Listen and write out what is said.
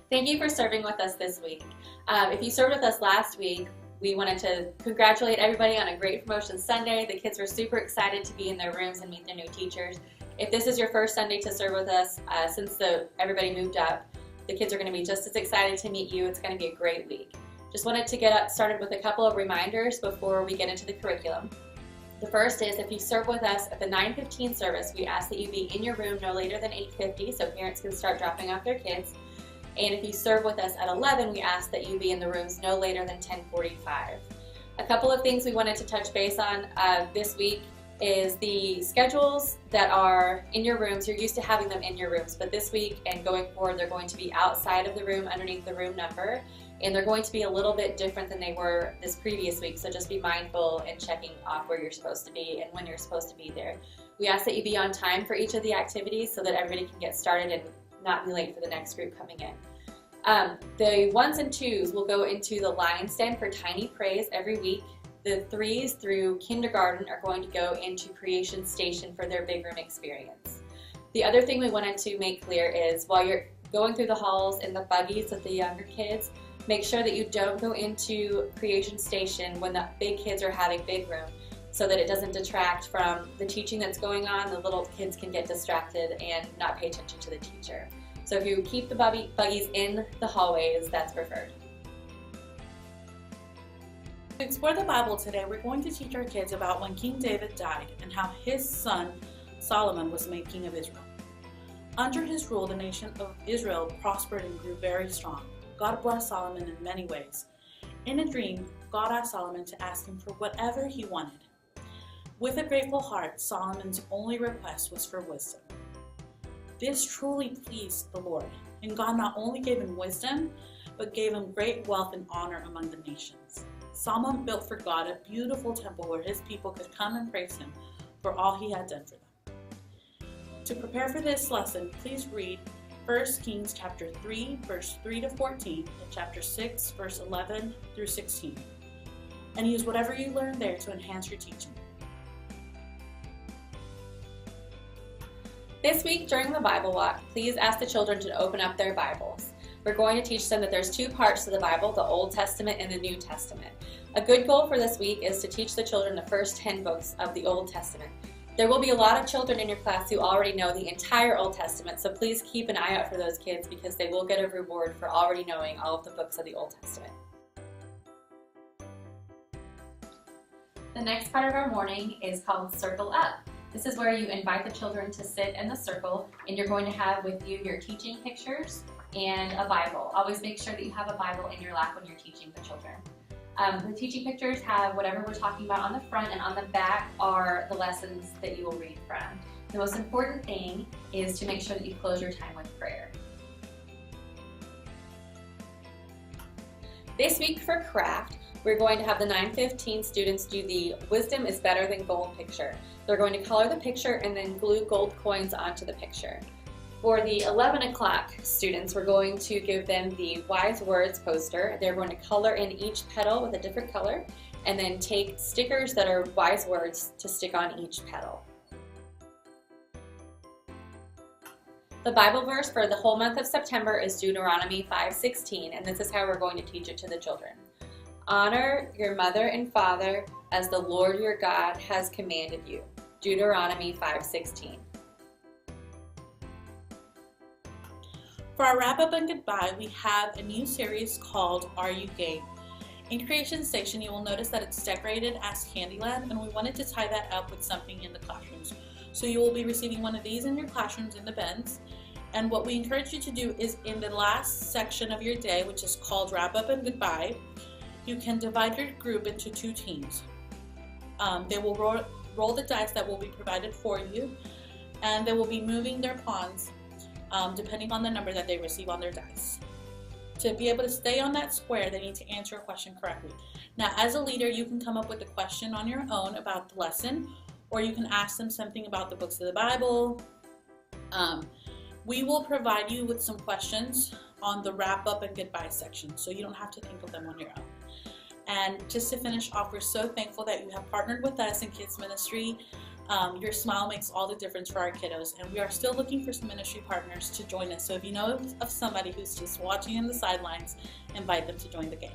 Thank you for serving with us this week. If you served with us last week, we wanted to congratulate everybody on a great promotion Sunday. The kids were super excited to be in their rooms and meet their new teachers. If this is your first Sunday to serve with us, since everybody moved up, the kids are going to be just as excited to meet you. It's going to be a great week. Just wanted to get started with a couple of reminders before we get into the curriculum. The first is, if you serve with us at the 9:15 service, we ask that you be in your room no later than 8:50 so parents can start dropping off their kids. And if you serve with us at 11, we ask that you be in the rooms no later than 10:45. A couple of things we wanted to touch base on this week is the schedules that are in your rooms. You're used to having them in your rooms, but this week and going forward, they're going to be outside of the room underneath the room number. And they're going to be a little bit different than they were this previous week, so just be mindful in checking off where you're supposed to be and when you're supposed to be there. We ask that you be on time for each of the activities so that everybody can get started and not be late for the next group coming in. The 1s and 2s will go into the Lion's Den for Tiny Praise every week. The 3s through kindergarten are going to go into Creation Station for their big room experience. The other thing we wanted to make clear is while you're going through the halls in the buggies with the younger kids, make sure that you don't go into Creation Station when the big kids are having big room so that it doesn't detract from the teaching that's going on. The little kids can get distracted and not pay attention to the teacher. So if you keep the buggies in the hallways, that's preferred. To explore the Bible today, we're going to teach our kids about when King David died and how his son Solomon was made king of Israel. Under his rule, the nation of Israel prospered and grew very strong. God blessed Solomon in many ways. In a dream, God asked Solomon to ask him for whatever he wanted. With a grateful heart, Solomon's only request was for wisdom. This truly pleased the Lord, and God not only gave him wisdom, but gave him great wealth and honor among the nations. Solomon built for God a beautiful temple where his people could come and praise him for all he had done for them. To prepare for this lesson, please read 1 Kings chapter 3, verse 3 to 14, and chapter 6, verse 11 through 16. And use whatever you learn there to enhance your teaching. This week during the Bible walk, please ask the children to open up their Bibles. We're going to teach them that there's two parts to the Bible, the Old Testament and the New Testament. A good goal for this week is to teach the children the first 10 books of the Old Testament. There will be a lot of children in your class who already know the entire Old Testament, so please keep an eye out for those kids because they will get a reward for already knowing all of the books of the Old Testament. The next part of our morning is called Circle Up. This is where you invite the children to sit in the circle, and you're going to have with you your teaching pictures and a Bible. Always make sure that you have a Bible in your lap when you're teaching the children. The teaching pictures have whatever we're talking about on the front, and on the back are the lessons that you will read from. The most important thing is to make sure that you close your time with prayer. This week for craft, we're going to have the 9:15 students do the Wisdom is Better Than Gold picture. They're going to color the picture and then glue gold coins onto the picture. For the 11 o'clock students, we're going to give them the Wise Words poster. They're going to color in each petal with a different color and then take stickers that are wise words to stick on each petal. The Bible verse for the whole month of September is Deuteronomy 5:16, and this is how we're going to teach it to the children. Honor your mother and father as the Lord your God has commanded you. Deuteronomy 5:16. For our wrap-up and goodbye, we have a new series called Are You Game? In Creation Station, you will notice that it's decorated as Candyland, and we wanted to tie that up with something in the classrooms. So you will be receiving one of these in your classrooms in the bins. And what we encourage you to do is in the last section of your day, which is called Wrap-Up and Goodbye, you can divide your group into 2 teams. They will roll the dice that will be provided for you, and they will be moving their pawns depending on the number that they receive on their dice. To be able to stay on that square, they need to answer a question correctly. Now, as a leader, you can come up with a question on your own about the lesson, or you can ask them something about the books of the Bible. We will provide you with some questions on the wrap-up and goodbye section, so you don't have to think of them on your own. And just to finish off, we're so thankful that you have partnered with us in Kids Ministry Your smile makes all the difference for our kiddos, and we are still looking for some ministry partners to join us. So if you know of somebody who's just watching in the sidelines, invite them to join the game.